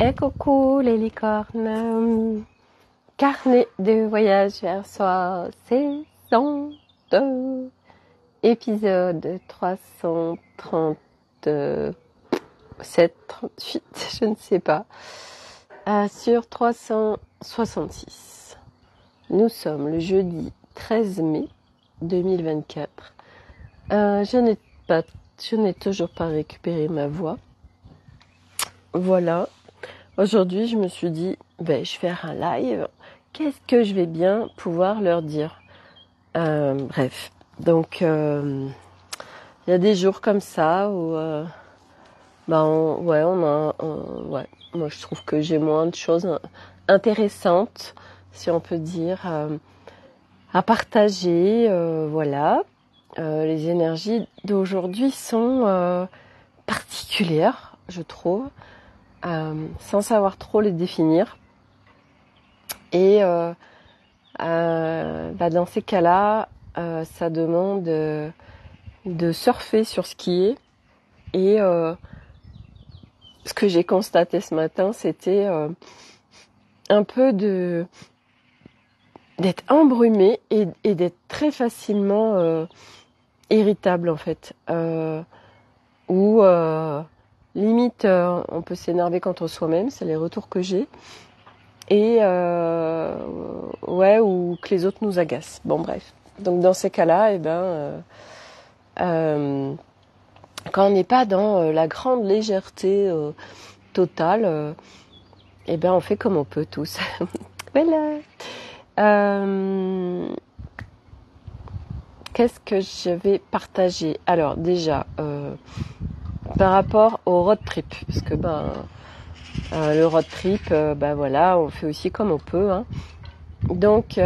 Et coucou les licornes, carnet de voyage vers soi, saison 2, épisode 337, 38, je ne sais pas, sur 366. Nous sommes le jeudi 13 mai 2024. Je n'ai toujours pas récupéré ma voix. Voilà. Aujourd'hui, je me suis dit, je vais faire un live. Qu'est-ce que je vais bien pouvoir leur dire? Bref. Donc, il y a des jours comme ça où, moi, je trouve que j'ai moins de choses intéressantes, si on peut dire, à partager. Voilà. Les énergies d'aujourd'hui sont particulières, je trouve. Sans savoir trop les définir. Et dans ces cas-là, ça demande de surfer sur ce qui est. Et ce que j'ai constaté ce matin, c'était un peu d'être embrumé et d'être très facilement irritable en fait. Limite, on peut s'énerver contre soi-même, c'est les retours que j'ai. Et ou que les autres nous agacent. Bon, bref. Donc dans ces cas-là, quand on n'est pas dans la grande légèreté totale, on fait comme on peut tous. Voilà. Qu'est-ce que je vais partager? Alors déjà, par rapport au road trip, parce que le road trip, on fait aussi comme on peut. Hein. Donc,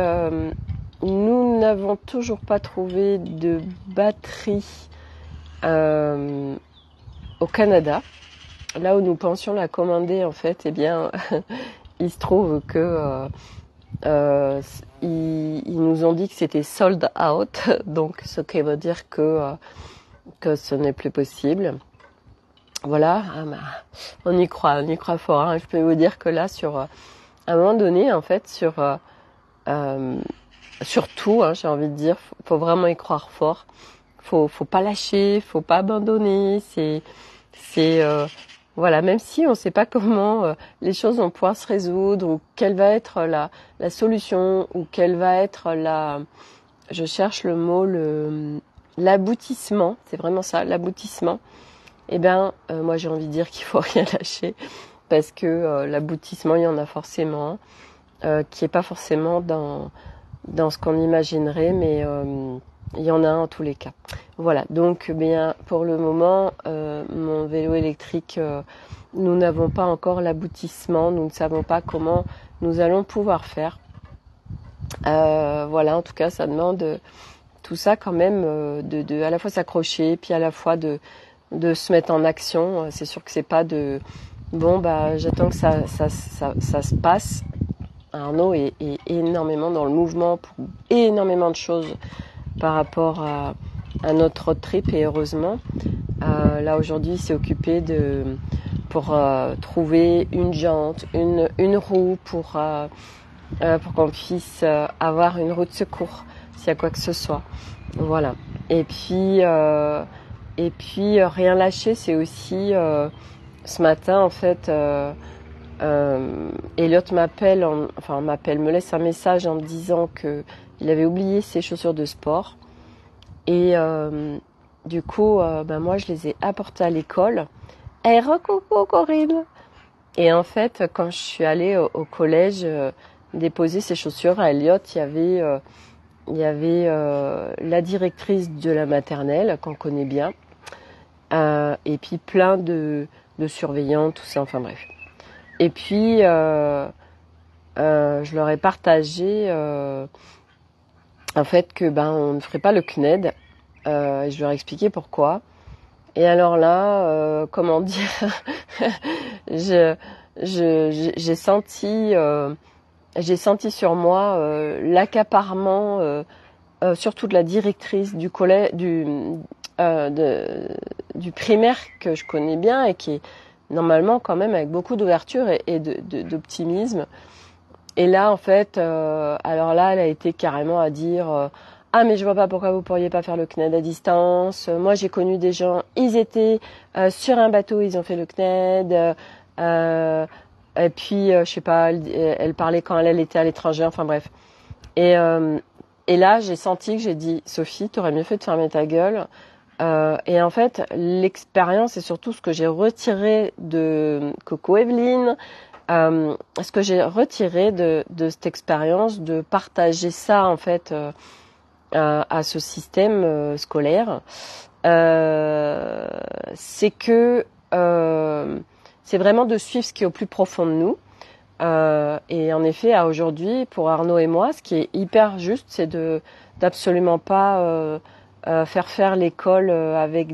nous n'avons toujours pas trouvé de batterie au Canada. Là où nous pensions la commander, en fait, il se trouve que ils nous ont dit que c'était sold out, donc ce qui veut dire que ce n'est plus possible. Voilà, on y croit fort. Hein. Je peux vous dire que là, à un moment donné, en fait, surtout, j'ai envie de dire, faut vraiment y croire fort. Faut pas lâcher, faut pas abandonner. Même si on ne sait pas comment les choses vont pouvoir se résoudre ou quelle va être la solution ou quelle va être je cherche le mot, l'aboutissement. C'est vraiment ça, l'aboutissement. Moi j'ai envie de dire qu'il faut rien lâcher parce que l'aboutissement il y en a forcément qui est pas forcément dans ce qu'on imaginerait, mais il y en a un en tous les cas. Voilà, donc pour le moment mon vélo électrique, nous n'avons pas encore l'aboutissement, nous ne savons pas comment nous allons pouvoir faire. En tout cas ça demande tout ça quand même de à la fois s'accrocher puis à la fois de se mettre en action. C'est sûr que c'est pas j'attends que ça se passe. Arnaud est énormément dans le mouvement pour énormément de choses par rapport à notre road trip et heureusement. Là aujourd'hui il s'est occupé pour trouver une jante, une roue pour qu'on puisse avoir une roue de secours s'il y a quoi que ce soit. Voilà. Et puis rien lâcher, c'est aussi ce matin en fait Elliot me laisse un message en me disant que il avait oublié ses chaussures de sport et du coup moi je les ai apportées à l'école. Coucou Corinne. Et en fait quand je suis allée au collège déposer ses chaussures à Elliot, il y avait la directrice de la maternelle qu'on connaît bien et puis plein de surveillants, tout ça, enfin bref. Et puis je leur ai partagé en fait que on ne ferait pas le CNED. Je leur ai expliqué pourquoi. Et alors là, comment dire, j'ai senti sur moi l'accaparement surtout de la directrice du collège du primaire que je connais bien et qui est normalement quand même avec beaucoup d'ouverture et d'optimisme. Et là, en fait, alors là, elle a été carrément à dire ah mais je vois pas pourquoi vous pourriez pas faire le CNED à distance. Moi, j'ai connu des gens, ils étaient sur un bateau, ils ont fait le CNED. Et puis, je sais pas, elle parlait quand elle était à l'étranger. Enfin bref. Et là, j'ai senti que j'ai dit Sophie, t'aurais mieux fait de fermer ta gueule. Et en fait, l'expérience et surtout ce que j'ai retiré de Coco Evelyne. Ce que j'ai retiré de cette expérience, de partager ça en fait à ce système scolaire, c'est que c'est vraiment de suivre ce qui est au plus profond de nous. Et en effet, à aujourd'hui, pour Arnaud et moi, ce qui est hyper juste, c'est d'absolument pas faire l'école avec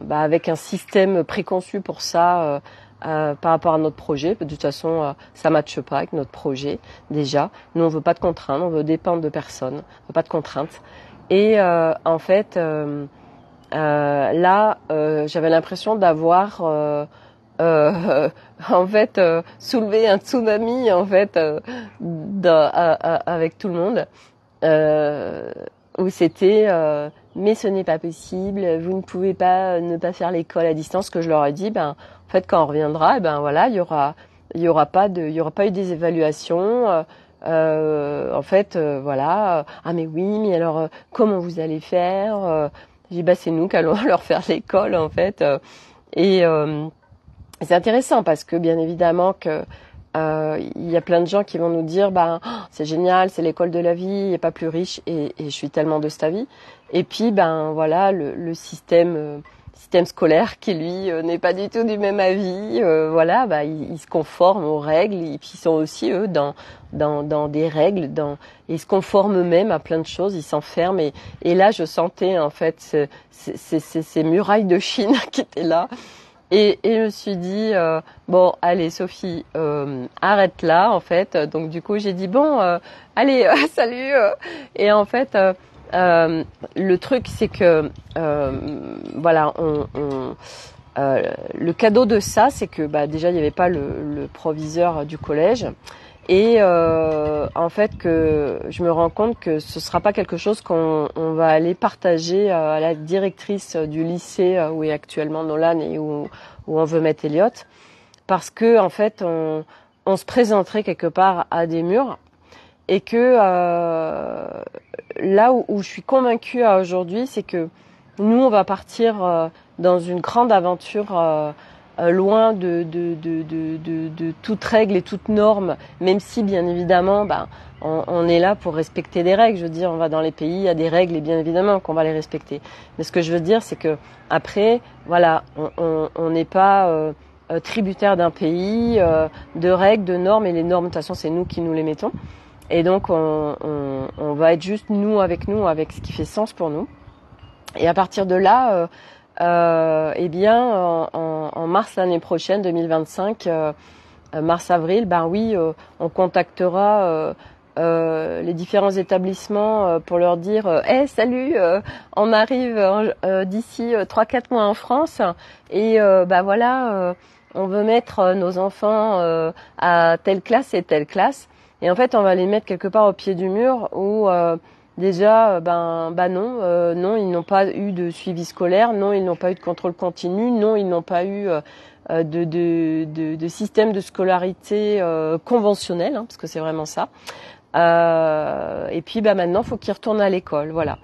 avec un système préconçu pour ça. Par rapport à notre projet. De toute façon, ça matche pas avec notre projet, déjà. Nous, on veut pas de contraintes, on veut dépendre de personne, on veut pas de contraintes. Et en fait, là, j'avais l'impression d'avoir en fait soulevé un tsunami en fait avec tout le monde. Où c'était mais ce n'est pas possible, vous ne pouvez pas ne pas faire l'école à distance. Que je leur ai dit, en fait quand on reviendra, voilà, il y aura pas eu des évaluations. En fait, voilà. Ah mais oui, mais alors comment vous allez faire? J'ai dit c'est nous qui allons leur faire l'école en fait. Et c'est intéressant parce que bien évidemment que il y a plein de gens qui vont nous dire c'est génial, c'est l'école de la vie, il n'y a pas plus riche, et je suis tellement de cet avis. Et puis voilà, le système scolaire qui lui n'est pas du tout du même avis. Voilà, ils se conforment aux règles, et puis ils sont aussi eux dans des règles, ils se conforment eux-mêmes à plein de choses, ils s'enferment. Et là, je sentais en fait ces murailles de Chine qui étaient là. Et je me suis dit bon allez Sophie, arrête là en fait. Donc du coup j'ai dit bon allez salut. Et en fait le truc c'est que voilà le cadeau de ça c'est que déjà il n'y avait pas le proviseur du collège. Et en fait que je me rends compte que ce sera pas quelque chose qu'on va aller partager à la directrice du lycée où est actuellement Nolan et où on veut mettre Elliot, parce que en fait on se présenterait quelque part à des murs, et que là où je suis convaincue aujourd'hui, c'est que nous on va partir dans une grande aventure loin de toute règle et toute norme, même si bien évidemment on est là pour respecter des règles. Je veux dire, on va dans les pays, il y a des règles et bien évidemment qu'on va les respecter. Mais ce que je veux dire, c'est que après, voilà, on n'est pas tributaire d'un pays, de règles, de normes, et les normes de toute façon c'est nous qui nous les mettons. Et donc on va être juste nous, avec ce qui fait sens pour nous. Et à partir de là, en mars l'année prochaine, 2025, mars-avril, on contactera les différents établissements pour leur dire hey, salut, on arrive d'ici 3-4 mois en France, et voilà, on veut mettre nos enfants à telle classe et telle classe. Et en fait, on va les mettre quelque part au pied du mur où déjà, non, ils n'ont pas eu de suivi scolaire, non, ils n'ont pas eu de contrôle continu, non, ils n'ont pas eu de système de scolarité conventionnel, parce que c'est vraiment ça. Et puis, maintenant, faut qu'ils retournent à l'école, voilà.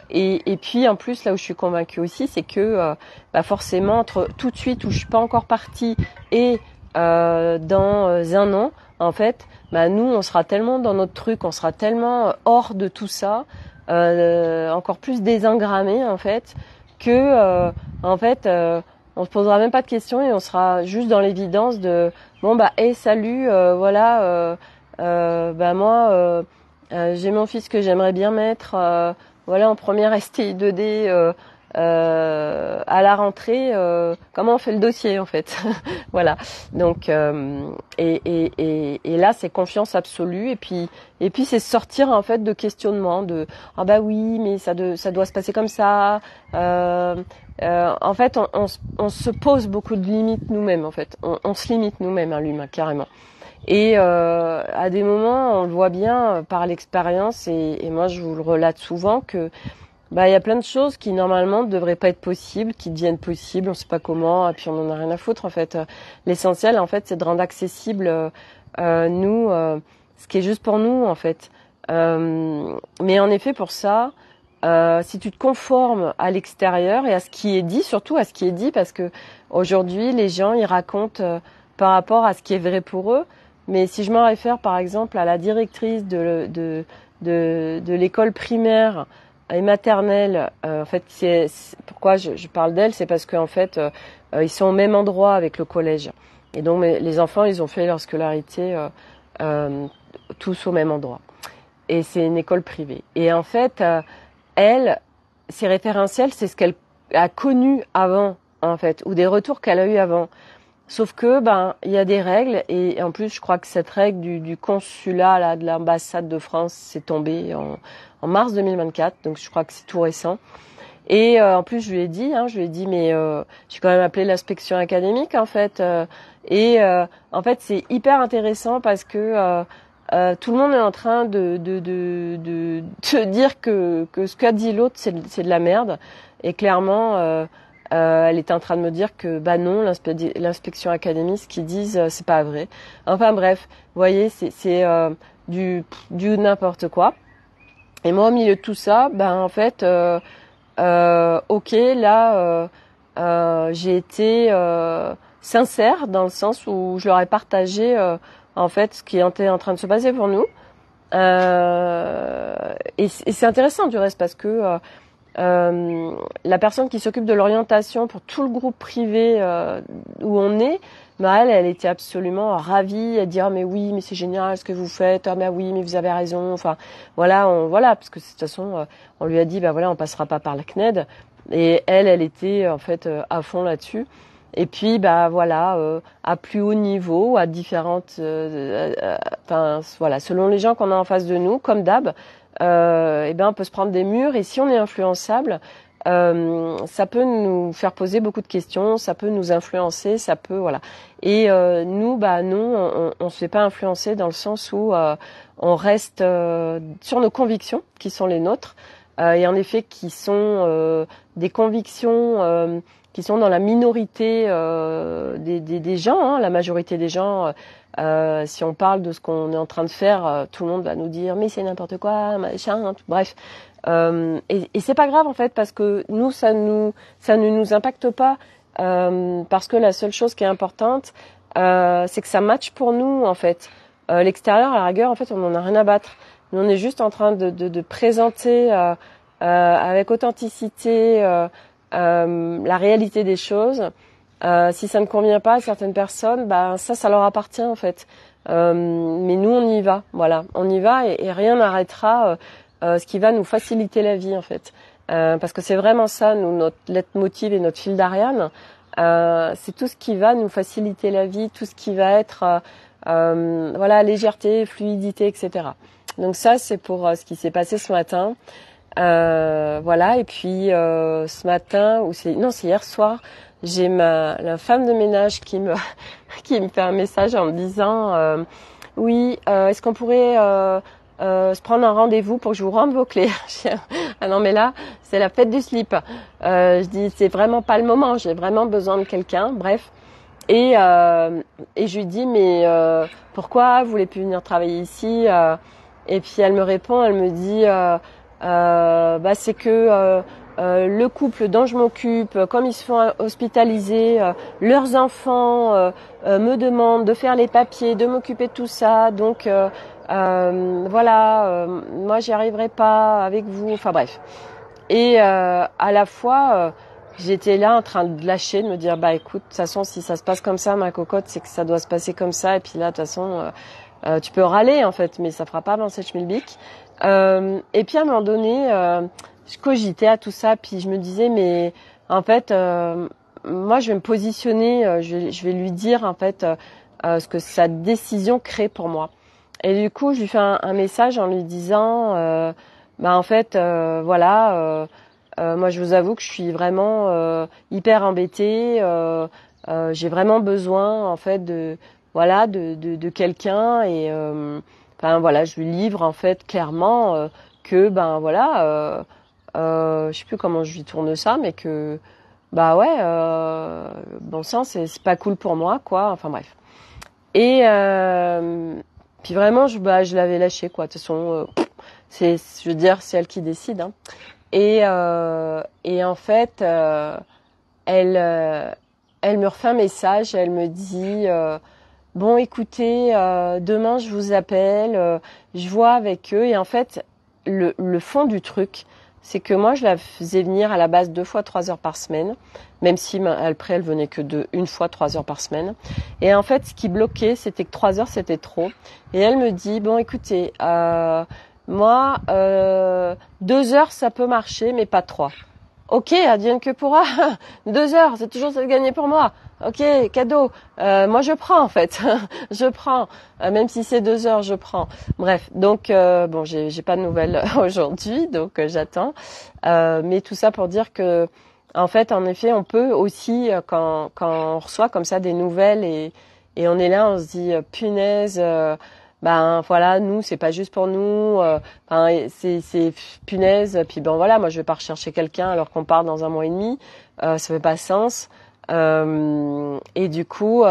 Et puis, en plus, là où je suis convaincue aussi, c'est que forcément, entre tout de suite où je suis pas encore partie et dans un an, en fait, nous, on sera tellement dans notre truc, on sera tellement hors de tout ça, encore plus désingrammé, en fait, que, on se posera même pas de questions et on sera juste dans l'évidence de, salut, voilà, moi, j'ai mon fils que j'aimerais bien mettre, voilà, en première STI 2D, à la rentrée, comment on fait le dossier en fait. Voilà. Donc et là c'est confiance absolue et puis c'est sortir en fait de questionnement de ah bah oui mais ça doit se passer comme ça. En fait on se pose beaucoup de limites nous-mêmes en fait. On se limite nous-mêmes hein, l'humain carrément. Et à des moments, on le voit bien par l'expérience, et moi je vous le relate souvent que bah il y a plein de choses qui normalement ne devraient pas être possibles, qui deviennent possibles, on sait pas comment, et puis on en a rien à foutre en fait. L'essentiel en fait, c'est de rendre accessible nous ce qui est juste pour nous en fait. Mais en effet pour ça, si tu te conformes à l'extérieur et à ce qui est dit, surtout à ce qui est dit, parce que aujourd'hui les gens ils racontent par rapport à ce qui est vrai pour eux. Mais si je me réfère par exemple à la directrice de l'école primaire et maternelle, en fait, pourquoi je parle d'elle, c'est parce qu'en fait, ils sont au même endroit avec le collège. Et donc les enfants, ils ont fait leur scolarité tous au même endroit. Et c'est une école privée. Et en fait, elle, ses référentiels, c'est ce qu'elle a connu avant, en fait, ou des retours qu'elle a eu avant. Sauf que il y a des règles et en plus je crois que cette règle du consulat là de l'ambassade de France s'est tombée en mars 2024, donc je crois que c'est tout récent. Et en plus je lui ai dit mais j'ai quand même appelé l'inspection académique en fait en fait c'est hyper intéressant parce que tout le monde est en train de dire que ce qu'a dit l'autre c'est de la merde et clairement elle était en train de me dire que non, l'inspection académique, ce qu'ils disent, c'est pas vrai. Enfin bref, vous voyez, c'est du n'importe quoi. Et moi, au milieu de tout ça, en fait, ok, là, j'ai été sincère dans le sens où je leur ai partagé en fait ce qui était en train de se passer pour nous. Et c'est intéressant du reste parce que la personne qui s'occupe de l'orientation pour tout le groupe privé où on est, elle était absolument ravie. Elle dit mais oui, mais c'est génial ce que vous faites. Ah mais oui, mais vous avez raison. Enfin voilà, parce que de toute façon on lui a dit on passera pas par la CNED. Et elle était en fait à fond là-dessus. Et puis à plus haut niveau, à différentes, selon les gens qu'on a en face de nous, comme d'hab. On peut se prendre des murs et si on est influençable, ça peut nous faire poser beaucoup de questions, ça peut nous influencer, ça peut Et nous, non, on se fait pas influencer dans le sens où on reste sur nos convictions qui sont les nôtres et en effet qui sont des convictions qui sont dans la minorité des gens, hein, la majorité des gens. Si on parle de ce qu'on est en train de faire, tout le monde va nous dire mais c'est n'importe quoi, machin, hein, bref. Et c'est pas grave en fait parce que nous ça ne nous impacte pas parce que la seule chose qui est importante c'est que ça matche pour nous en fait. L'extérieur à la rigueur en fait on en a rien à battre. Nous on est juste en train de présenter avec authenticité la réalité des choses. Si ça ne convient pas à certaines personnes, ça leur appartient en fait. Mais nous, on y va, voilà, on y va et rien n'arrêtera ce qui va nous faciliter la vie en fait. Parce que c'est vraiment ça, nous, notre leitmotiv et notre fil d'Ariane, c'est tout ce qui va nous faciliter la vie, tout ce qui va être légèreté, fluidité, etc. Donc ça, c'est pour ce qui s'est passé ce matin. Et puis ce matin c'est hier soir, j'ai la femme de ménage qui me fait un message en me disant est-ce qu'on pourrait se prendre un rendez-vous pour que je vous rende vos clés. Ah non mais là c'est la fête du slip. Je dis c'est vraiment pas le moment, j'ai vraiment besoin de quelqu'un. Bref. Et je lui dis mais pourquoi vous voulez plus venir travailler ici et puis elle me répond, elle me dit c'est que le couple dont je m'occupe, comme ils se font hospitaliser, leurs enfants me demandent de faire les papiers, de m'occuper de tout ça. Donc moi j'y arriverai pas avec vous. Enfin bref. Et à la fois j'étais là en train de lâcher, de me dire écoute, de toute façon si ça se passe comme ça, ma cocotte, c'est que ça doit se passer comme ça. Et puis là de toute façon tu peux râler en fait, mais ça fera pas avancer le schmilblick. Et puis à un moment donné, je cogitais à tout ça, puis je me disais, mais en fait, moi, je vais me positionner, je vais lui dire en fait ce que sa décision crée pour moi. Et du coup, je lui fais un message en lui disant, en fait, voilà, moi, je vous avoue que je suis vraiment hyper embêtée. J'ai vraiment besoin en fait de quelqu'un et enfin voilà, je lui livre en fait clairement que je sais plus comment je lui tourne ça, mais que bon sang, c'est pas cool pour moi quoi. Enfin bref. Et puis vraiment, je l'avais lâché quoi. De toute façon, je veux dire, c'est elle qui décide. Hein. Et en fait, elle elle me refait un message. Elle me dit bon, écoutez, demain je vous appelle. Je vois avec eux. Et en fait, le fond du truc, c'est que moi, je la faisais venir à la base 2 fois 3 heures par semaine, même si après, elle venait que une fois 3 heures par semaine. Et en fait, ce qui bloquait, c'était que 3 heures, c'était trop. Et elle me dit, bon, écoutez, moi, 2 heures, ça peut marcher, mais pas 3. Ok, advienne que pourra. 2 heures, c'est toujours ça de gagner pour moi. Ok, cadeau. Moi, je prends en fait. Je prends. Même si c'est 2 heures, je prends. Bref, donc bon, j'ai pas de nouvelles aujourd'hui, donc j'attends. Mais tout ça pour dire que, en fait, en effet, on peut aussi quand on reçoit comme ça des nouvelles et on est là, on se dit punaise. Voilà, nous c'est pas juste pour nous, c'est punaise, puis bon voilà, moi je vais pas rechercher quelqu'un alors qu'on part dans 1 mois et demi, ça fait pas sens. Et du coup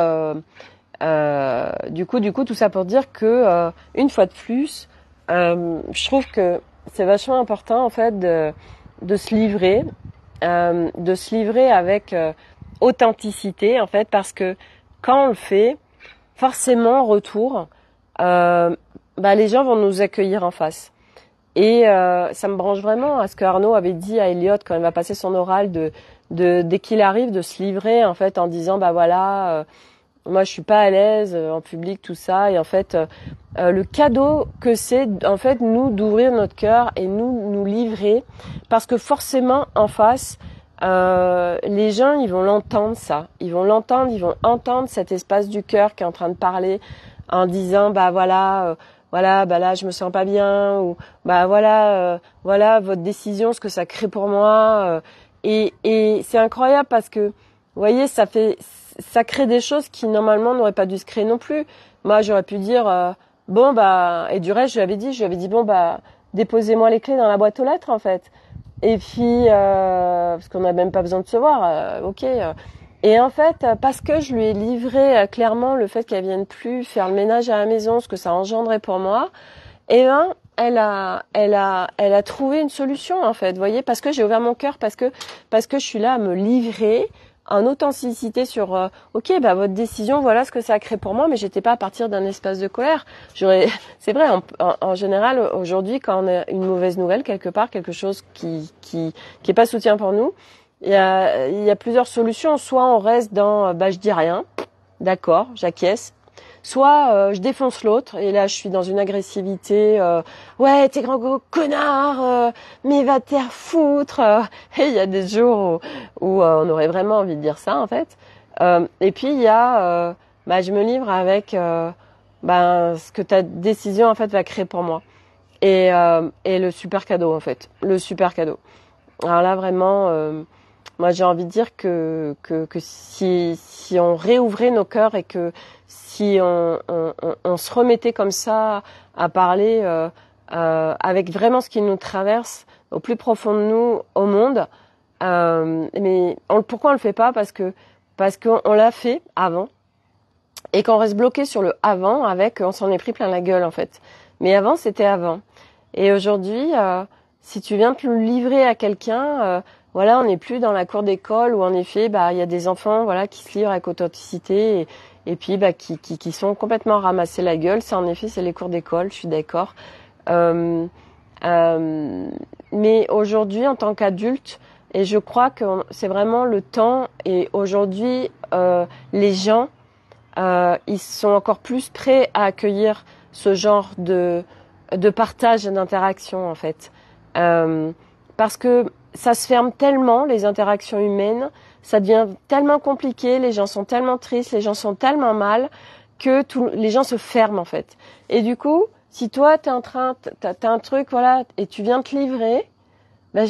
tout ça pour dire que une fois de plus, je trouve que c'est vachement important en fait de se livrer, avec authenticité en fait, parce que quand on le fait, forcément en retour, les gens vont nous accueillir en face. Et ça me branche vraiment à ce que Arnaud avait dit à Elliot quand il va passer son oral dès qu'il arrive de se livrer en fait en disant moi je suis pas à l'aise en public tout ça, et en fait le cadeau que c'est en fait nous d'ouvrir notre cœur et nous livrer, parce que forcément en face les gens ils vont l'entendre, ils vont entendre cet espace du cœur qui est en train de parler en disant là je me sens pas bien, ou voilà votre décision, ce que ça crée pour moi, et c'est incroyable parce que vous voyez, ça crée des choses qui normalement n'auraient pas dû se créer non plus. Moi j'aurais pu dire et du reste je lui avais dit déposez-moi les clés dans la boîte aux lettres en fait, et puis parce qu'on n'a même pas besoin de se voir, ok. Et en fait, parce que je lui ai livré clairement le fait qu'elle vienne plus faire le ménage à la maison, ce que ça engendrait pour moi, elle a trouvé une solution en fait, vous voyez, parce que j'ai ouvert mon cœur, parce que je suis là à me livrer en authenticité sur votre décision, voilà ce que ça a créé pour moi, mais j'étais pas à partir d'un espace de colère. C'est vrai, en général aujourd'hui, quand on a une mauvaise nouvelle quelque part, quelque chose qui est pas soutien pour nous, il y a plusieurs solutions. Soit on reste dans je dis rien, d'accord, j'acquiesce. Soit je défonce l'autre, et là je suis dans une agressivité, ouais t'es grand gros connard, mais va te faire foutre. Et il y a des jours où on aurait vraiment envie de dire ça en fait. Et puis il y a je me livre avec ce que ta décision en fait va créer pour moi, et le super cadeau en fait, le super cadeau. Alors là vraiment moi j'ai envie de dire que si on réouvrait nos cœurs, et que si on se remettait comme ça à parler avec vraiment ce qui nous traverse au plus profond de nous, au monde, pourquoi on le fait pas? Parce qu'on l'a fait avant, et qu'on reste bloqué sur le avant, avec on s'en est pris plein la gueule en fait. Mais avant c'était avant, et aujourd'hui si tu viens te le livrer à quelqu'un, on n'est plus dans la cour d'école où en effet il y a des enfants qui se livrent avec authenticité, et puis qui sont complètement ramassés la gueule. C'est en effet, c'est les cours d'école, je suis d'accord. Mais aujourd'hui, en tant qu'adulte, et je crois que c'est vraiment le temps, et aujourd'hui les gens ils sont encore plus prêts à accueillir ce genre de partage et d'interaction en fait. parce que ça se ferme tellement, les interactions humaines, ça devient tellement compliqué, les gens sont tellement tristes, les gens sont tellement mal, que les gens se ferment en fait. Et du coup, si toi t'as un truc, voilà, et tu viens te livrer, ben,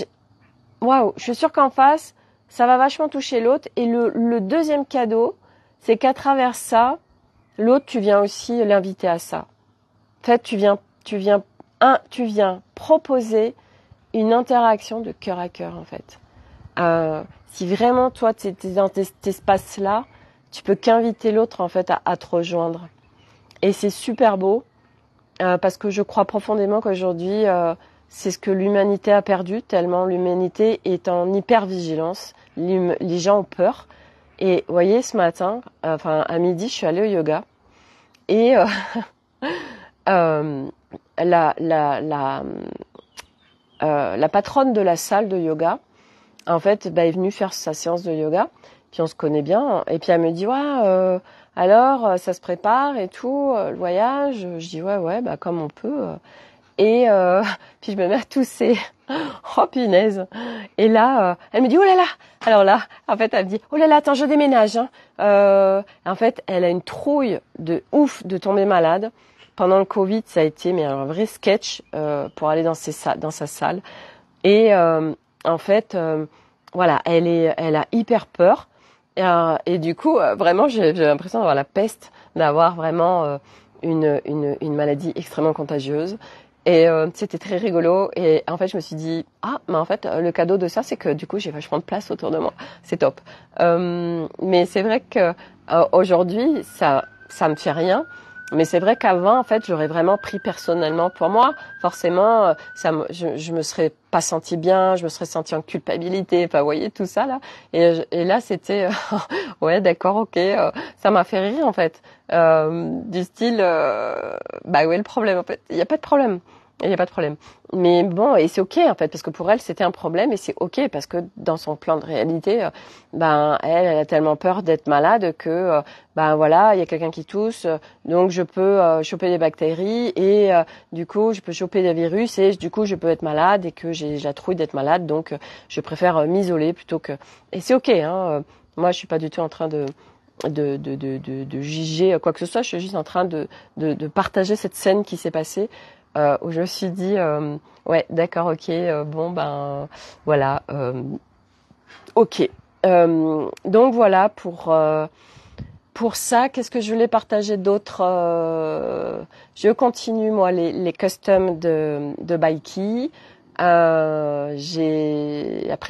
waouh, je suis sûre qu'en face, ça va vachement toucher l'autre. Et le deuxième cadeau, c'est qu'à travers ça, l'autre, tu viens aussi l'inviter à ça. En fait, tu viens proposer une interaction de cœur à cœur, en fait. Si vraiment, toi, tu es dans cet espace-là, tu peux qu'inviter l'autre, en fait, à te rejoindre. Et c'est super beau, parce que je crois profondément qu'aujourd'hui, c'est ce que l'humanité a perdu, tellement l'humanité est en hyper-vigilance. Les gens ont peur. Et vous voyez, ce matin, à midi, je suis allée au yoga. Et la patronne de la salle de yoga, en fait, est venue faire sa séance de yoga. Puis on se connaît bien. Et puis elle me dit, ouais, alors, ça se prépare et tout, le voyage. Je dis, ouais, comme on peut. Et puis je me mets à tousser. Oh punaise. Et là, elle me dit, oh là là. Alors là, en fait, elle me dit, oh là là, attends, je déménage. Hein. En fait, elle a une trouille de ouf de tomber malade. Pendant le Covid, ça a été un vrai sketch pour aller dans sa salle. Et en fait, voilà, elle a hyper peur. Et du coup, vraiment, j'ai l'impression d'avoir la peste, d'avoir vraiment une maladie extrêmement contagieuse. Et c'était très rigolo. Et en fait, je me suis dit, mais en fait, le cadeau de ça, c'est que du coup, j'ai vachement de place autour de moi. C'est top. Mais c'est vrai que aujourd'hui, ça me fait rien. Mais c'est vrai qu'avant, en fait, j'aurais vraiment pris personnellement pour moi. Forcément, je me serais pas sentie bien, je me serais sentie en culpabilité. Enfin, vous voyez, tout ça, là. Et là, c'était, ouais, d'accord, ok. Ça m'a fait rire, en fait. Du style, où est le problème, en fait? Il n'y a pas de problème. Il n'y a pas de problème. Mais bon, et c'est ok, en fait, parce que pour elle, c'était un problème et c'est ok, parce que dans son plan de réalité, elle a tellement peur d'être malade que, voilà, il y a quelqu'un qui tousse, donc je peux choper des bactéries et du coup, je peux choper des virus et du coup, je peux être malade et que j'ai la trouille d'être malade, donc je préfère m'isoler plutôt que... Et c'est ok, hein. Moi, je suis pas du tout en train de juger quoi que ce soit, je suis juste en train de partager cette scène qui s'est passée. Où je me suis dit, ouais, d'accord, ok, voilà, ok. Donc voilà, pour ça, qu'est-ce que je voulais partager d'autre? Je continue, moi, les customs de Baiki. Après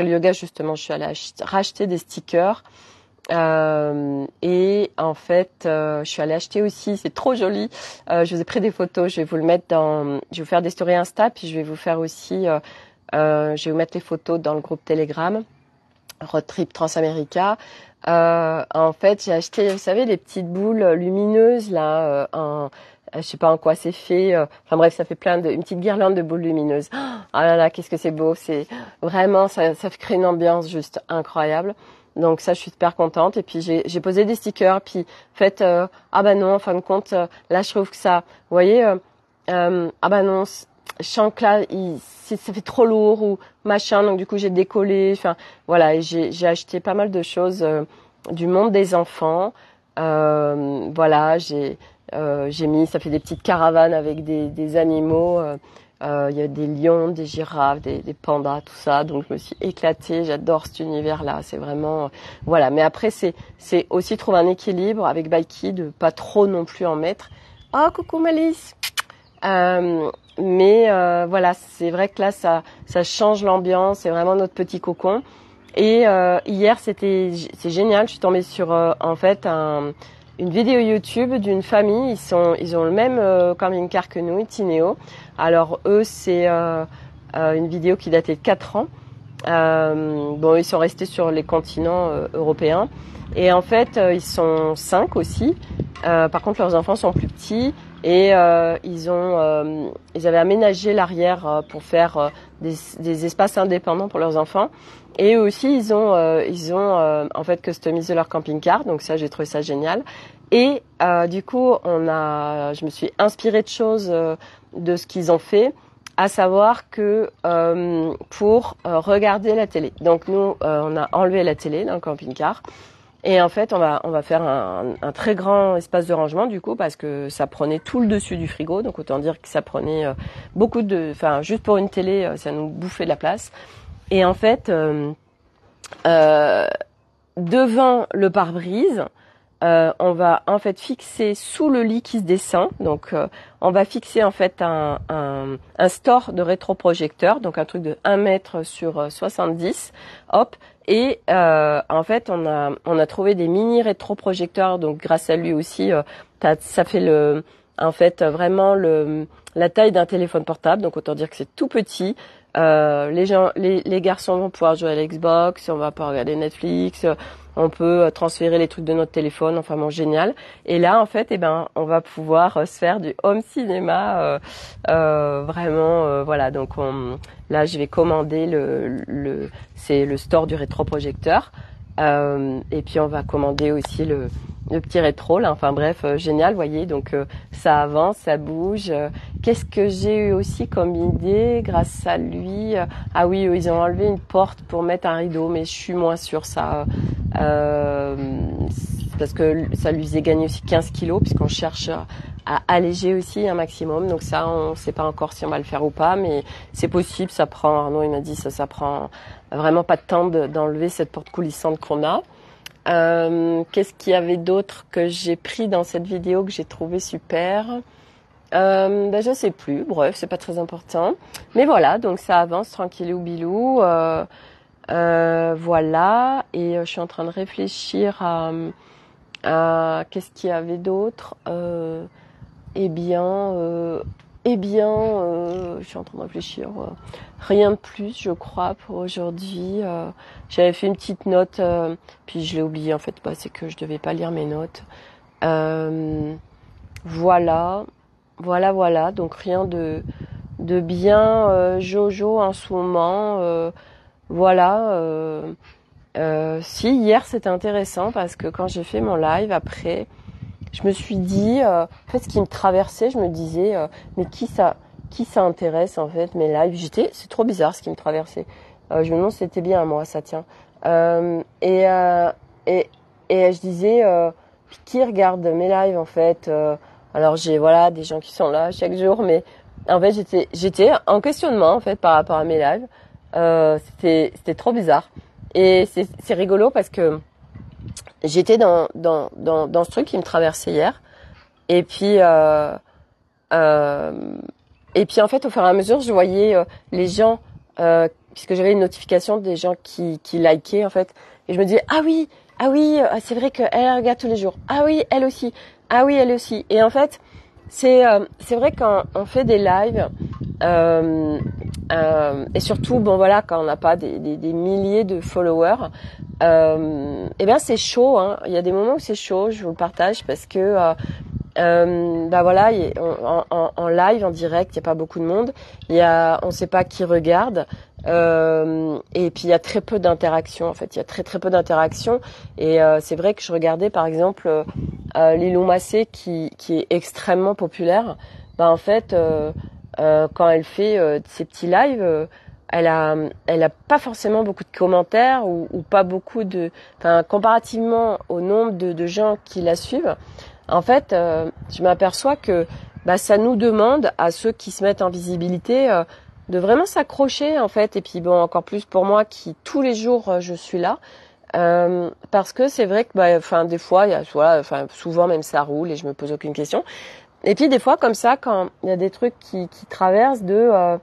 le yoga, justement, je suis allée racheter des stickers. Et en fait, je suis allée acheter aussi, c'est trop joli. Je vous ai pris des photos, je vais vous le mettre je vais vous faire des stories Insta, puis je vais vous faire aussi, je vais vous mettre les photos dans le groupe Telegram, Road Trip Transamerica. En fait, j'ai acheté, vous savez, des petites boules lumineuses là, je sais pas en quoi c'est fait. Enfin bref, ça fait une petite guirlande de boules lumineuses. Ah là là, qu'est-ce que c'est beau! C'est vraiment, ça crée une ambiance juste incroyable. Donc ça, je suis super contente. Et puis j'ai posé des stickers. Puis en fait, non, en fin de compte, là, je trouve que ça, vous voyez, non, je sens que là, ça fait trop lourd ou machin. Donc du coup, j'ai décollé. Enfin, voilà, et j'ai acheté pas mal de choses du monde des enfants. Voilà, j'ai mis, ça fait des petites caravanes avec des animaux. Il y a des lions, des girafes, des pandas, tout ça. Donc je me suis éclatée. J'adore cet univers-là. C'est vraiment voilà. Mais après c'est aussi trouver un équilibre avec Baiki, de pas trop non plus en mettre. Oh coucou Malice. Mais voilà, c'est vrai que là ça change l'ambiance. C'est vraiment notre petit cocon. Et hier c'est génial. Je suis tombée sur en fait une vidéo YouTube d'une famille. Ils ont le même camping-car que nous, Itinéo. Alors eux, c'est une vidéo qui datait de 4 ans. Ils sont restés sur les continents européens. Et en fait, ils sont 5 aussi. Par contre, leurs enfants sont plus petits. Et ils avaient aménagé l'arrière pour faire des espaces indépendants pour leurs enfants. Et eux aussi, ils ont en fait customisé leur camping-car. Donc ça, j'ai trouvé ça génial. Et du coup, je me suis inspirée de choses de ce qu'ils ont fait. à savoir que pour regarder la télé. Donc nous, on a enlevé la télé dans le camping-car. Et en fait, on va faire un très grand espace de rangement du coup parce que ça prenait tout le dessus du frigo. Donc autant dire que ça prenait juste pour une télé, ça nous bouffait de la place. Et en fait, devant le pare-brise, on va en fait fixer sous le lit qui se descend. Donc on va fixer en fait un store de rétroprojecteur, donc un truc de 1 mètre sur 70. Hop. Et en fait, on a trouvé des mini rétroprojecteurs. Donc grâce à lui aussi, ça fait vraiment la taille d'un téléphone portable. Donc autant dire que c'est tout petit. Les garçons vont pouvoir jouer à l'Xbox, on va pouvoir regarder Netflix, on peut transférer les trucs de notre téléphone, enfin bon, génial. Et là, en fait, on va pouvoir se faire du home cinéma, vraiment, voilà. Donc là, je vais commander c'est le store du rétroprojecteur, et puis on va commander aussi le petit rétro là, enfin bref, génial, voyez, donc ça avance, ça bouge. Qu'est-ce que j'ai eu aussi comme idée grâce à lui? Ah oui, ils ont enlevé une porte pour mettre un rideau, mais je suis moins sûre ça, parce que ça lui faisait gagner aussi 15 kilos, puisqu'on cherche à alléger aussi un maximum. Donc ça, on sait pas encore si on va le faire ou pas, mais c'est possible. Ça prend, Arnaud il m'a dit ça prend vraiment pas de temps d'enlever cette porte coulissante qu'on a. Qu'est-ce qu'il y avait d'autre que j'ai pris dans cette vidéo que j'ai trouvé super? Je sais plus. Bref, c'est pas très important. Mais voilà, donc ça avance tranquillou bilou. Voilà. Et je suis en train de réfléchir à qu'est-ce qu'il y avait d'autre. Je suis en train de réfléchir. Rien de plus, je crois, pour aujourd'hui. J'avais fait une petite note, puis je l'ai oublié en fait. C'est que je devais pas lire mes notes. Voilà. Donc rien de bien Jojo en ce moment. Voilà. Si hier c'était intéressant parce que quand j'ai fait mon live après, je me suis dit, en fait, ce qui me traversait, je me disais, mais qui ça intéresse en fait mes lives? C'est trop bizarre ce qui me traversait. Je me demande si c'était bien à moi, ça tient. Et je disais, qui regarde mes lives en fait? Alors j'ai des gens qui sont là chaque jour, mais en fait j'étais en questionnement en fait par rapport à mes lives. C'était trop bizarre. Et c'est rigolo parce que j'étais dans ce truc qui me traversait hier. Et puis en fait, au fur et à mesure, je voyais les gens, puisque j'avais une notification des gens qui likaient en fait. Et je me disais, ah oui, c'est vrai qu'elle regarde tous les jours. Ah oui, elle aussi. Ah oui, elle aussi. Et en fait, c'est vrai quand on fait des lives, et surtout, quand on n'a pas des milliers de followers, c'est chaud, hein. Il y a des moments où c'est chaud, je vous le partage, parce que en live, en direct, il n'y a pas beaucoup de monde. On sait pas qui regarde. Et puis il y a très peu d'interactions en fait. Il y a très très peu d'interactions. Et c'est vrai que je regardais par exemple Lilou Massé qui est extrêmement populaire. En fait, quand elle fait ses petits lives, elle a pas forcément beaucoup de commentaires ou pas beaucoup comparativement au nombre de gens qui la suivent. En fait, je m'aperçois que ça nous demande à ceux qui se mettent en visibilité de vraiment s'accrocher en fait. Et puis encore plus pour moi qui tous les jours je suis là, parce que c'est vrai que des fois souvent même ça roule et je me pose aucune question. Et puis des fois comme ça quand il y a des trucs qui traversent c'est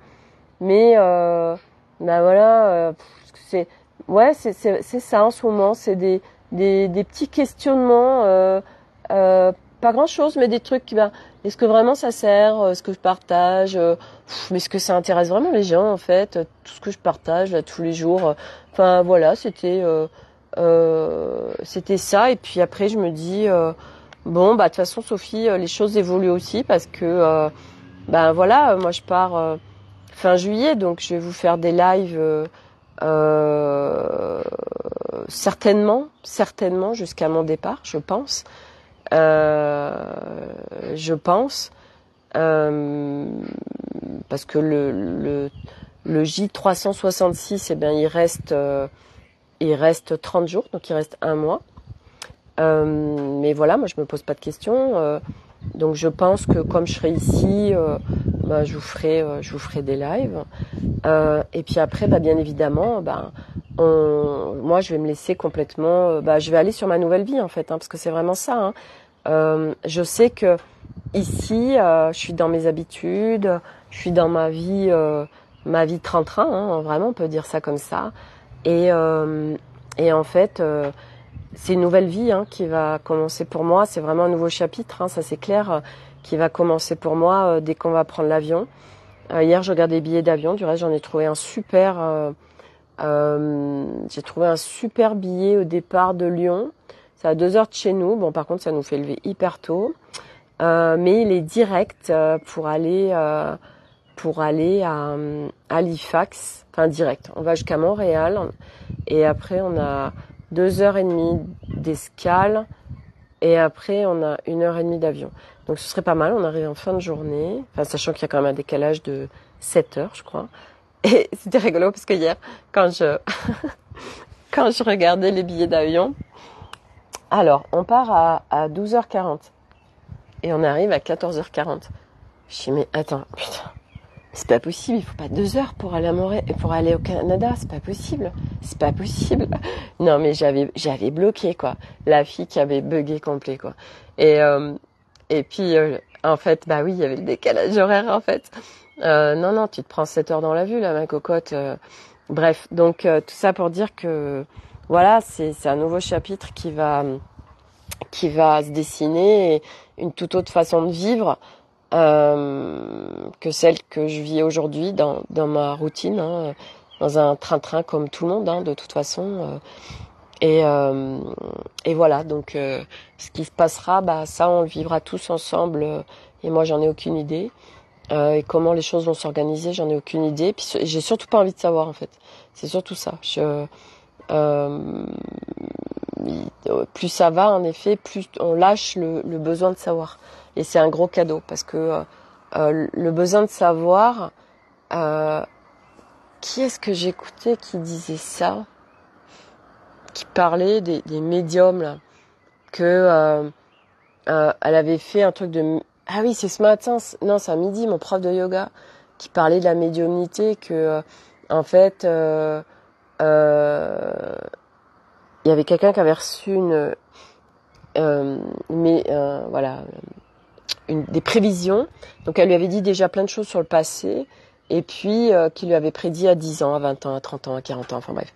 ça en ce moment, c'est des petits questionnements. Pas grand chose, mais des trucs est-ce que vraiment ça sert, ce que je partage, mais est-ce que ça intéresse vraiment les gens en fait, tout ce que je partage là, tous les jours, c'était ça. Et puis après je me dis de toute façon Sophie, les choses évoluent aussi parce que moi je pars fin juillet, donc je vais vous faire des lives certainement jusqu'à mon départ, je pense. parce que le J366, eh bien, il reste 30 jours, donc il reste un mois. Mais voilà, moi je me pose pas de questions. Donc je pense que comme je serai ici, je vous ferai des lives. Et puis après, bien évidemment, moi je vais me laisser complètement. Je vais aller sur ma nouvelle vie en fait, parce que c'est vraiment ça. Je sais que ici, je suis dans mes habitudes, je suis dans ma vie train-train. Vraiment, on peut dire ça comme ça. Et en fait. C'est une nouvelle vie qui va commencer pour moi. C'est vraiment un nouveau chapitre, ça c'est clair, qui va commencer pour moi dès qu'on va prendre l'avion. Hier, je regardais les billets d'avion. Du reste, j'en ai trouvé un super. J'ai trouvé un super billet au départ de Lyon. C'est à 2 heures de chez nous. Bon, par contre, ça nous fait lever hyper tôt. Mais il est direct pour aller à Halifax. Enfin, direct. On va jusqu'à Montréal. Et après, on a 2h30 d'escale et après on a 1h30 d'avion. Donc ce serait pas mal, on arrive en fin de journée, sachant qu'il y a quand même un décalage de 7 heures je crois. Et c'était rigolo parce que hier, quand je regardais les billets d'avion, alors on part à 12h40 et on arrive à 14h40. Je dis mais attends, putain, c'est pas possible, il faut pas 2 heures pour aller à Montréal, pour aller au Canada, c'est pas possible. Non mais j'avais bloqué quoi, la fille qui avait bugué complet quoi. Et puis en fait oui, il y avait le décalage horaire en fait. Non, tu te prends 7 heures dans la vue là ma cocotte. Bref, donc tout ça pour dire que voilà, c'est un nouveau chapitre qui va se dessiner, et une toute autre façon de vivre. Que celle que je vis aujourd'hui dans ma routine, dans un train-train comme tout le monde, de toute façon. Et voilà, donc ce qui se passera, ça on le vivra tous ensemble. Et moi, j'en ai aucune idée. Et comment les choses vont s'organiser, j'en ai aucune idée. Puis j'ai surtout pas envie de savoir en fait. C'est surtout ça. Plus ça va, en effet, plus on lâche le besoin de savoir. Et c'est un gros cadeau parce que le besoin de savoir, qui est-ce que j'écoutais qui disait ça, qui parlait des médiums là, que elle avait fait un truc de... Ah oui, c'est ce matin, non c'est à midi, mon prof de yoga qui parlait de la médiumnité, que en fait il y avait quelqu'un qui avait reçu des prévisions. Donc elle lui avait dit déjà plein de choses sur le passé, et puis qui lui avait prédit à 10 ans, à 20 ans, à 30 ans, à 40 ans, enfin bref.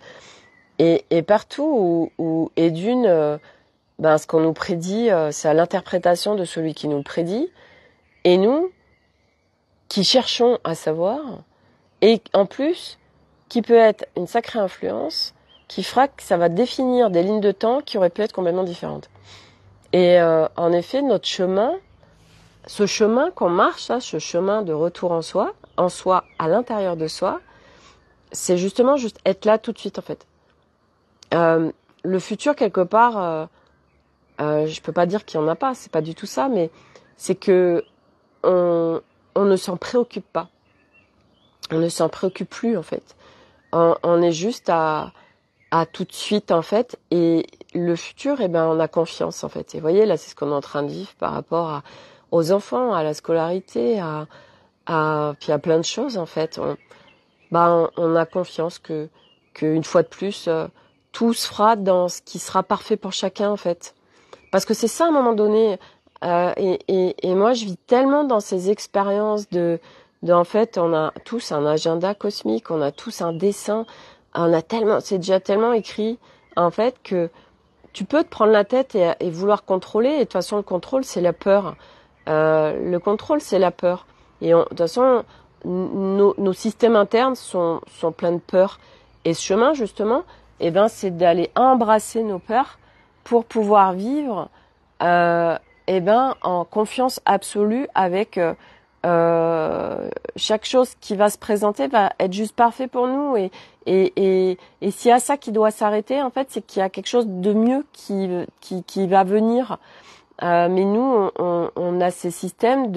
Et partout où et d'une, ce qu'on nous prédit, c'est à l'interprétation de celui qui nous le prédit, et nous, qui cherchons à savoir, et en plus, qui peut être une sacrée influence, qui fera que ça va définir des lignes de temps qui auraient pu être complètement différentes. Et en effet, notre chemin, ce chemin qu'on marche, ce chemin de retour en soi, à l'intérieur de soi, c'est justement juste être là tout de suite en fait. Le futur quelque part, je peux pas dire qu'il y en a pas, c'est pas du tout ça, mais c'est que on ne s'en préoccupe pas, on ne s'en préoccupe plus en fait. On est juste à tout de suite en fait, et le futur, on a confiance en fait. Et vous voyez là, c'est ce qu'on est en train de vivre par rapport aux enfants, à la scolarité, puis à plein de choses en fait. On a confiance que une fois de plus, tout se fera dans ce qui sera parfait pour chacun en fait. Parce que c'est ça à un moment donné. Et moi, je vis tellement dans ces expériences en fait, on a tous un agenda cosmique, on a tous un dessin, c'est déjà tellement écrit en fait que tu peux te prendre la tête et vouloir contrôler. Et de toute façon, le contrôle, c'est la peur. Le contrôle, c'est la peur. Et de toute façon, nos systèmes internes sont pleins de peur. Et ce chemin, justement, c'est d'aller embrasser nos peurs pour pouvoir vivre en confiance absolue avec chaque chose qui va se présenter va être juste parfait pour nous. Et s'il y a ça qui doit s'arrêter, en fait, c'est qu'il y a quelque chose de mieux qui va venir. Mais nous, on a ces systèmes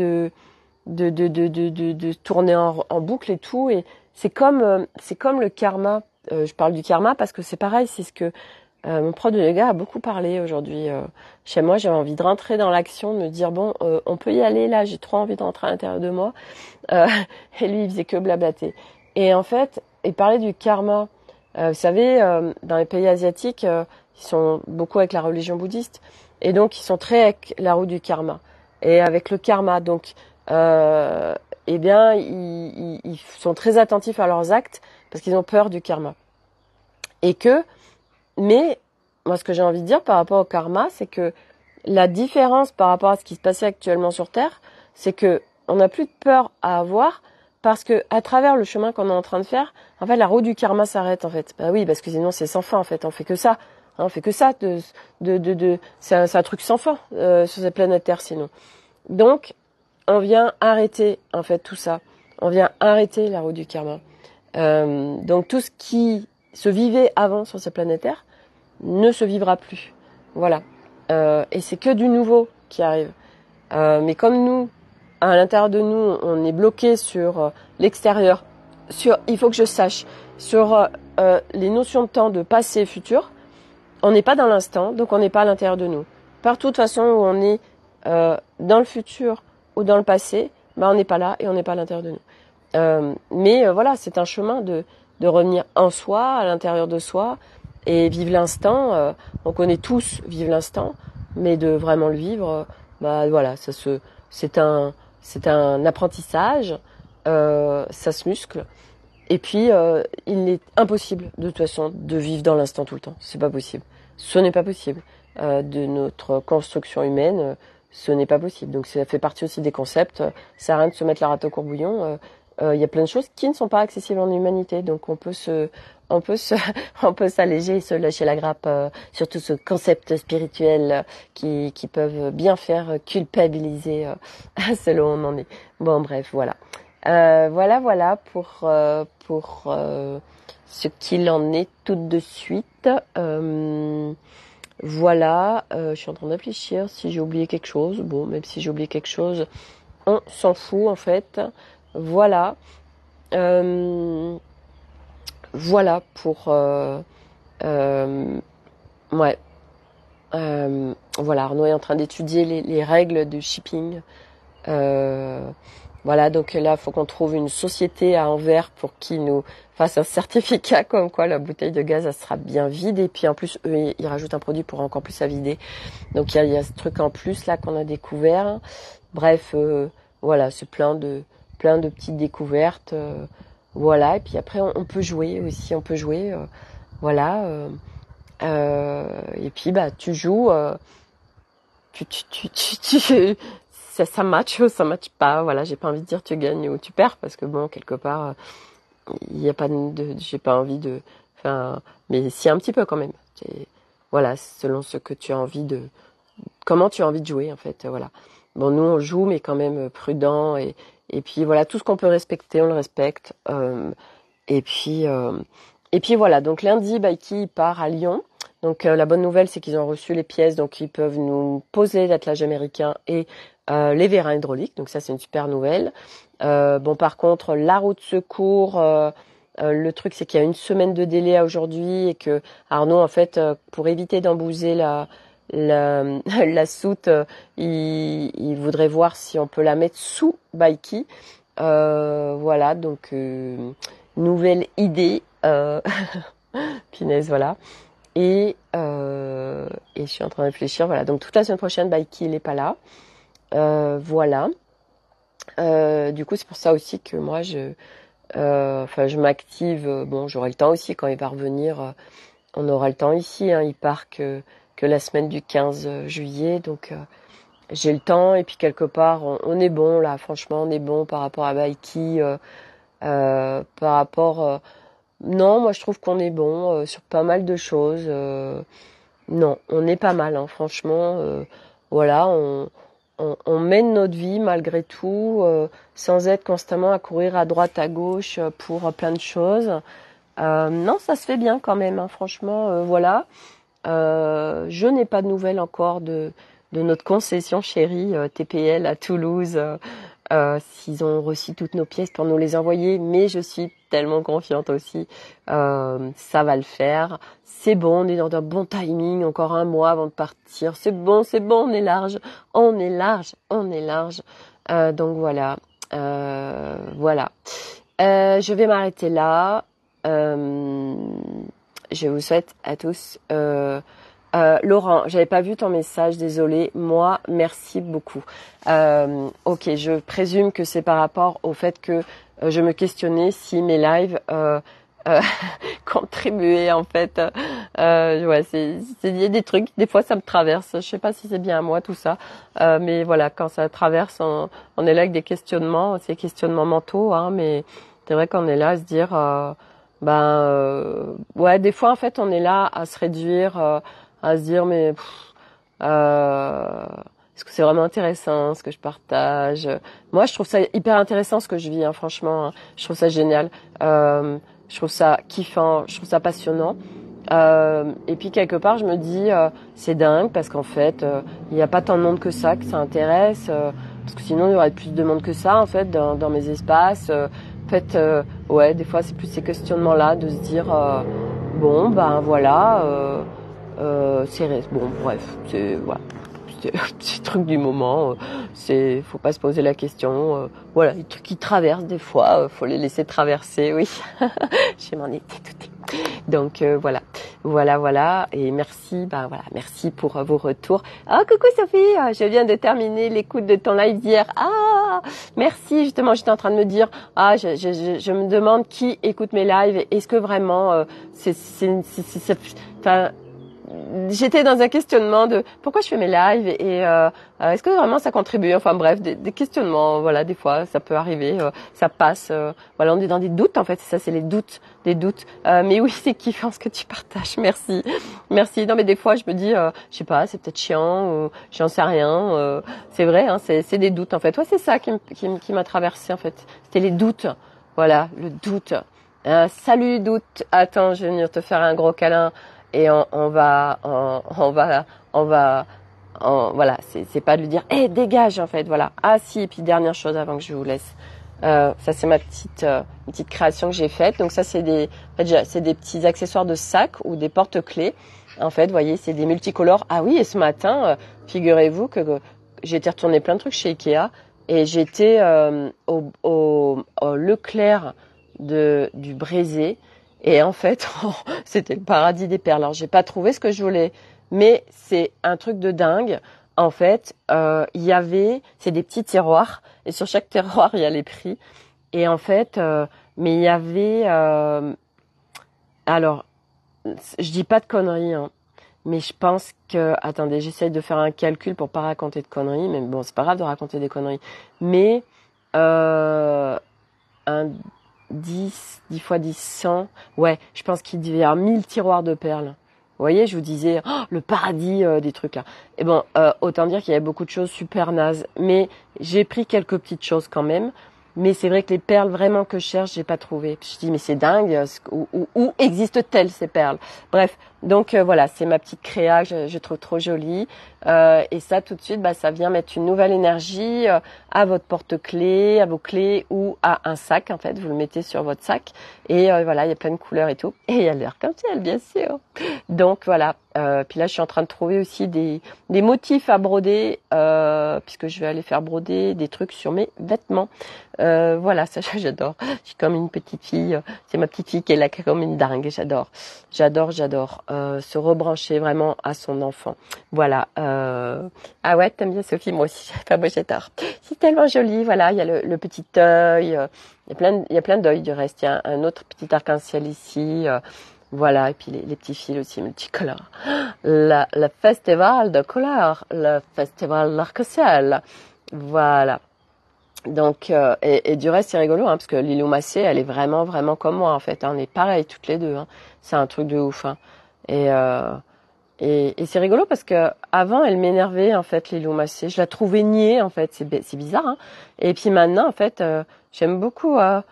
de tourner en boucle et tout. Et c'est comme le karma. Je parle du karma parce que c'est pareil, c'est ce que mon prof de yoga a beaucoup parlé aujourd'hui. Chez moi, j'avais envie de rentrer dans l'action, de me dire bon, on peut y aller là, j'ai trop envie de rentrer à l'intérieur de moi. Euh, et lui, il faisait que blablater. Et en fait, il parlait du karma. Vous savez, dans les pays asiatiques, ils sont beaucoup avec la religion bouddhiste. Et donc, ils sont très avec la roue du karma. Et avec le karma, donc, eh bien, ils sont très attentifs à leurs actes parce qu'ils ont peur du karma. Mais, moi, ce que j'ai envie de dire par rapport au karma, c'est que la différence par rapport à ce qui se passait actuellement sur Terre, c'est que on n'a plus de peur à avoir parce que à travers le chemin qu'on est en train de faire, en fait, la roue du karma s'arrête, en fait. Bah oui, parce que sinon, c'est sans fin, en fait. On fait que ça. On fait que ça. C'est un truc sans fin sur cette planète Terre, sinon. Donc, on vient arrêter, en fait, tout ça. On vient arrêter la roue du karma. Donc, tout ce qui se vivait avant sur cette planète Terre ne se vivra plus. Voilà. Et c'est que du nouveau qui arrive. Mais comme nous, à l'intérieur de nous, on est bloqué sur l'extérieur, sur il faut que je sache, sur les notions de temps de passé et futur, on n'est pas dans l'instant, donc on n'est pas à l'intérieur de nous. Partout, de toute façon, où on est dans le futur ou dans le passé, ben on n'est pas là et on n'est pas à l'intérieur de nous. Mais voilà, c'est un chemin de revenir en soi, à l'intérieur de soi, et vivre l'instant. On connaît tous vivre l'instant, mais de vraiment le vivre, bah voilà, c'est un apprentissage, ça se muscle. Et puis, il est impossible, de toute façon, de vivre dans l'instant tout le temps. C'est pas possible. Ce n'est pas possible. De notre construction humaine, ce n'est pas possible. Donc, ça fait partie aussi des concepts. Ça sert à rien de se mettre la rate au courbouillon. Il y a plein de choses qui ne sont pas accessibles en humanité. Donc, on peut s'alléger et se lâcher la grappe sur tout ce concept spirituel qui peuvent bien faire culpabiliser selon où on en est. Bon, bref, voilà. Voilà pour ce qu'il en est tout de suite. Voilà, je suis en train de réfléchir si j'ai oublié quelque chose. Bon, même si j'ai oublié quelque chose, on s'en fout en fait. Voilà. Voilà pour ouais. Voilà, Arnaud est en train d'étudier les règles de shipping. Voilà, donc là, il faut qu'on trouve une société à Anvers pour qu'ils nous fasse un certificat comme quoi la bouteille de gaz, elle sera bien vide. Et puis en plus, eux, ils rajoutent un produit pour encore plus la vider. Donc il y a ce truc en plus là qu'on a découvert. Bref, voilà, c'est plein de petites découvertes. Voilà, et puis après, on peut jouer aussi, on peut jouer. Voilà. Et puis, bah, tu joues. Ça match ou ça match pas. Voilà, j'ai pas envie de dire tu gagnes ou tu perds parce que bon, quelque part, il y a pas j'ai pas envie de, enfin, mais si un petit peu quand même. Voilà, selon ce que tu as envie comment tu as envie de jouer en fait. Voilà. Bon, nous on joue mais quand même prudent et puis voilà, tout ce qu'on peut respecter, on le respecte. Et puis voilà. Donc lundi, Baiki part à Lyon. Donc la bonne nouvelle, c'est qu'ils ont reçu les pièces, donc ils peuvent nous poser l'attelage américain et les vérins hydrauliques. Donc ça, c'est une super nouvelle. Bon, par contre, la roue de secours, le truc, c'est qu'il y a une semaine de délai à aujourd'hui et que Arnaud, en fait, pour éviter d'embouser la soute, il voudrait voir si on peut la mettre sous Baiki. Voilà, donc nouvelle idée. Punaise, voilà. Et je suis en train de réfléchir. Voilà, donc toute la semaine prochaine, Baiki, il n'est pas là. Voilà. Du coup, c'est pour ça aussi que moi, je m'active. Bon, j'aurai le temps aussi quand il va revenir. On aura le temps ici. Hein, il part que la semaine du 15 juillet. Donc, j'ai le temps. Et puis, quelque part, on est bon, là. Franchement, on est bon par rapport à Baiki. Par rapport... non, moi, je trouve qu'on est bon sur pas mal de choses. Non, on est pas mal, hein, franchement. Voilà, on mène notre vie malgré tout, sans être constamment à courir à droite, à gauche pour plein de choses. Non, ça se fait bien quand même, hein, franchement, voilà. Je n'ai pas de nouvelles encore de notre concession chérie TPL à Toulouse. s'ils ont reçu toutes nos pièces pour nous les envoyer, mais je suis tellement confiante aussi, ça va le faire. C'est bon, on est dans un bon timing, encore un mois avant de partir. C'est bon, on est large, on est large, on est large. Donc voilà, voilà. Je vais m'arrêter là. Je vous souhaite à tous. Laurent, j'avais pas vu ton message, désolé. Moi, merci beaucoup. Ok, je présume que c'est par rapport au fait que je me questionnais si mes lives contribuaient en fait. Ouais, il y a des trucs. Des fois, ça me traverse. Je sais pas si c'est bien à moi tout ça, mais voilà, quand ça traverse, on est là avec des questionnements, ces questionnements mentaux, hein. Mais c'est vrai qu'on est là à se dire, ouais, des fois en fait, on est là à se réduire. À se dire mais est-ce que c'est vraiment intéressant ce que je partage? Moi, je trouve ça hyper intéressant ce que je vis, hein, franchement. Hein. Je trouve ça génial. Je trouve ça kiffant. Je trouve ça passionnant. Et puis quelque part, je me dis c'est dingue parce qu'en fait, il n'y a pas tant de monde que ça intéresse. Parce que sinon, il y aurait plus de monde que ça en fait dans mes espaces. En fait, ouais, des fois, c'est plus ces questionnements-là de se dire bon, ben voilà. C'est bon, bref, c'est voilà, c'est le truc du moment. Faut pas se poser la question. Voilà, les trucs qui traversent des fois, faut les laisser traverser. Oui, je m'en étais doutée. Donc voilà. Et merci, merci pour vos retours. Ah, coucou Sophie, je viens de terminer l'écoute de ton live d'hier. Ah, merci. Justement, j'étais en train de me dire, je me demande qui écoute mes lives. Est-ce que vraiment, enfin. J'étais dans un questionnement de pourquoi je fais mes lives et est-ce que vraiment ça contribue, enfin bref, des questionnements, voilà, des fois ça peut arriver, ça passe, voilà, on est dans des doutes en fait, c'est ça, c'est des doutes, mais oui, c'est kiffant ce que tu partages, merci. Non mais des fois je me dis, je sais pas, c'est peut-être chiant ou j'en sais rien, c'est vrai, hein, c'est des doutes en fait, ouais, c'est ça qui m'a traversé en fait, c'était les doutes, voilà, le doute. Salut doute, attends, je vais venir te faire un gros câlin. Et voilà, c'est pas de lui dire, dégage en fait, voilà. Ah si, et puis dernière chose avant que je vous laisse, ça c'est ma petite création que j'ai faite. Donc ça c'est des petits accessoires de sac ou des porte-clés. En fait, vous voyez, c'est des multicolores. Ah oui, et ce matin, figurez-vous que j'ai été retourner plein de trucs chez Ikea et j'étais au Leclerc du Brézé. Et en fait, c'était le paradis des perles. Alors, j'ai pas trouvé ce que je voulais, mais c'est un truc de dingue. En fait, c'est des petits tiroirs, et sur chaque tiroir, il y a les prix. Et en fait, mais il y avait, alors, je dis pas de conneries, hein, mais je pense que, attendez, j'essaye de faire un calcul pour pas raconter de conneries, mais bon, c'est pas grave de raconter des conneries. Mais, un 10 fois 10, 100. Ouais, je pense qu'il devait y avoir 1000 tiroirs de perles. Vous voyez, je vous disais, le paradis des trucs là. Et bon, autant dire qu'il y avait beaucoup de choses super nazes. Mais j'ai pris quelques petites choses quand même. Mais c'est vrai que les perles vraiment que je cherche, j'ai pas trouvé. Je dis, mais c'est dingue, où existent-elles ces perles? Bref, donc voilà, c'est ma petite créa que je trouve trop jolie. Et ça, tout de suite, ça vient mettre une nouvelle énergie à votre porte-clés, à vos clés ou à un sac, en fait. Vous le mettez sur votre sac. Et voilà, il y a plein de couleurs et tout. Et il y a l'arc-en-ciel, bien sûr. Donc voilà. Puis là, je suis en train de trouver aussi des motifs à broder, puisque je vais aller faire broder des trucs sur mes vêtements. Voilà, ça j'adore. Je suis comme une petite fille. C'est ma petite fille qui est là comme une dingue. J'adore. Se rebrancher vraiment à son enfant. Voilà. Ah ouais, t'aimes bien Sophie? Moi aussi. Enfin, moi j'adore. C'est tellement joli. Voilà, il y a le petit œil. Il y a plein d'œils du reste. Il y a un autre petit arc-en-ciel ici. Voilà, et puis les petits fils aussi multicolores. Le festival de couleurs, le festival d'arc-en-ciel. Voilà. Donc, et du reste, c'est rigolo, hein, parce que Lilou Massé, elle est vraiment, vraiment comme moi, en fait. Hein, on est pareil toutes les deux. Hein. C'est un truc de ouf. Hein. Et c'est rigolo parce que avant, elle m'énervait, en fait, Lilou Massé. Je la trouvais niais, en fait. C'est bizarre. Hein. Et puis maintenant, en fait, j'aime beaucoup la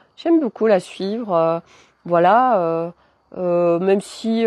suivre. Voilà. Même si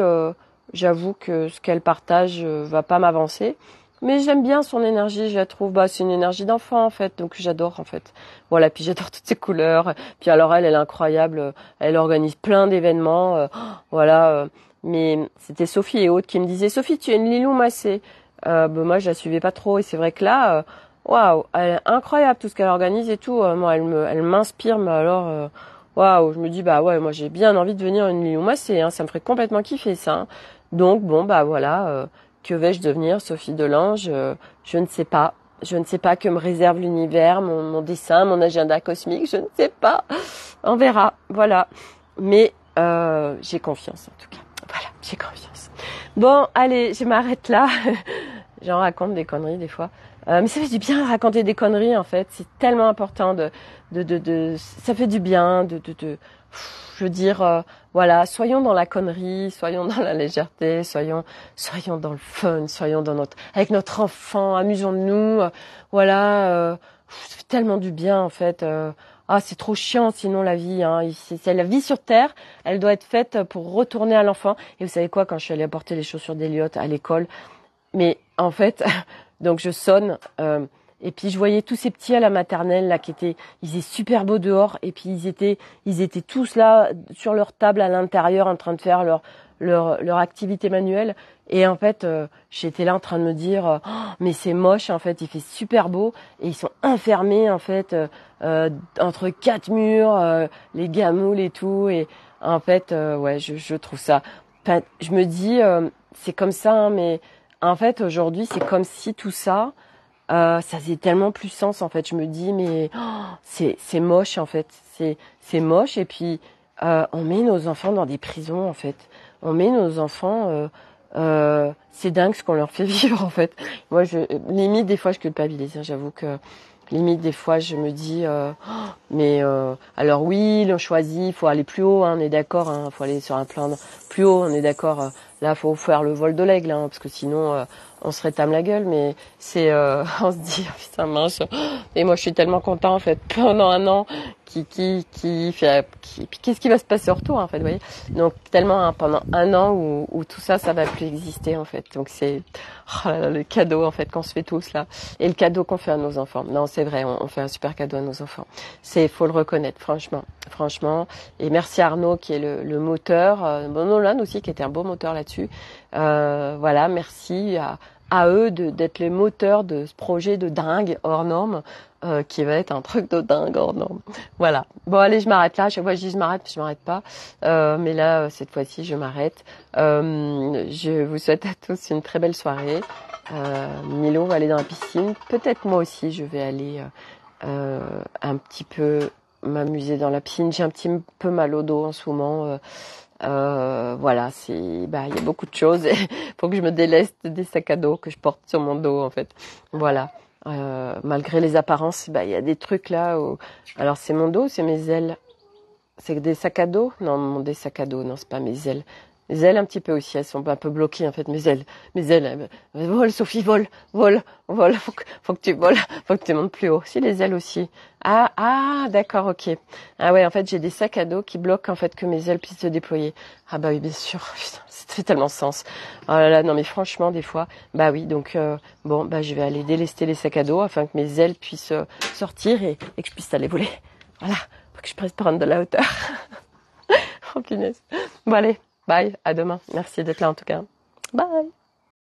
j'avoue que ce qu'elle partage va pas m'avancer. mais j'aime bien son énergie, je la trouve, c'est une énergie d'enfant en fait, donc j'adore en fait. Voilà, puis j'adore toutes ses couleurs. Puis alors elle est incroyable, elle organise plein d'événements, voilà. Mais c'était Sophie et autres qui me disaient, Sophie, tu es une Lilou Massé. Moi, je la suivais pas trop, et c'est vrai que là, waouh, elle est incroyable tout ce qu'elle organise et tout. Moi, elle m'inspire, mais alors, waouh, je me dis, bah ouais, moi j'ai bien envie de devenir une Lilou Massé, hein, ça me ferait complètement kiffer ça. Hein. Donc bon, bah voilà, que vais-je devenir, Sophie Delange je ne sais pas. Je ne sais pas que me réserve l'univers, mon dessin, mon agenda cosmique, je ne sais pas. On verra, voilà. Mais j'ai confiance en tout cas. Voilà, j'ai confiance. Bon, allez, je m'arrête là. J'en raconte des conneries des fois. Mais ça fait du bien de raconter des conneries en fait. C'est tellement important ça fait du bien je veux dire, voilà, soyons dans la connerie, soyons dans la légèreté, soyons dans le fun, soyons avec notre enfant, amusons-nous, voilà, ça fait tellement du bien en fait. C'est trop chiant sinon la vie. Hein. C'est la vie sur Terre, elle doit être faite pour retourner à l'enfant. Et vous savez quoi, quand je suis allée apporter les chaussures d'Eliott à l'école, mais en fait, donc je sonne. Et puis je voyais tous ces petits à la maternelle là ils étaient super beaux dehors et puis ils étaient tous là sur leur table à l'intérieur en train de faire leur activité manuelle et en fait j'étais là en train de me dire mais c'est moche en fait, il fait super beau et ils sont enfermés en fait entre quatre murs, les gamoules et tout et en fait ouais je trouve ça, enfin, je me dis c'est comme ça hein, mais en fait aujourd'hui c'est comme si tout ça ça faisait tellement plus sens en fait. Je me dis mais c'est moche en fait. C'est moche et puis on met nos enfants dans des prisons en fait. On met nos enfants c'est dingue ce qu'on leur fait vivre en fait. Moi limite des fois je culpabilise. Hein, j'avoue que limite des fois je me dis mais alors oui on choisit, il faut aller plus haut, hein, on est d'accord, hein, faut aller sur un plan plus haut, on est d'accord. Là faut faire le vol de l'aigle hein, parce que sinon on se rétame la gueule, mais c'est on se dit putain mince. Et moi je suis tellement content en fait pendant un an puis qu'est-ce qui va se passer au retour en fait, vous voyez. Donc tellement hein, pendant un an où tout ça va plus exister en fait. Donc c'est le cadeau en fait qu'on se fait tous là et le cadeau qu'on fait à nos enfants. Non, c'est vrai, on fait un super cadeau à nos enfants. Faut le reconnaître franchement. Et merci Arnaud qui est le moteur, Nolan aussi qui était un beau moteur là-dessus. Voilà, merci à eux d'être les moteurs de ce projet de dingue hors norme qui va être un truc de dingue hors norme. Voilà. Bon allez, je m'arrête là. À chaque fois je dis je m'arrête, puis je m'arrête pas. Mais là cette fois-ci je m'arrête. Je vous souhaite à tous une très belle soirée. Milo va aller dans la piscine. Peut-être moi aussi je vais aller un petit peu m'amuser dans la piscine. J'ai un petit peu mal au dos en ce moment. Voilà, il y a beaucoup de choses. Il faut que je me déleste des sacs à dos que je porte sur mon dos en fait. Voilà. Malgré les apparences, il y a des trucs là où... Alors c'est mon dos, c'est mes ailes. C'est des sacs à dos? Non, des sacs à dos, non, c'est pas mes ailes. Les ailes un petit peu aussi, elles sont un peu bloquées en fait, mes ailes, vole Sophie, vole, faut que tu voles, faut que tu montes plus haut. Si les ailes aussi. D'accord, ok. Ah ouais, en fait j'ai des sacs à dos qui bloquent en fait que mes ailes puissent se déployer. Ah bah oui, bien sûr, putain, ça fait tellement sens. Oh là là, non mais franchement des fois, bah oui, donc je vais aller délester les sacs à dos afin que mes ailes puissent sortir et que je puisse aller voler. Voilà, faut que je puisse prendre de la hauteur. Oh punaise. Bon allez. Bye, à demain. Merci d'être là en tout cas. Bye.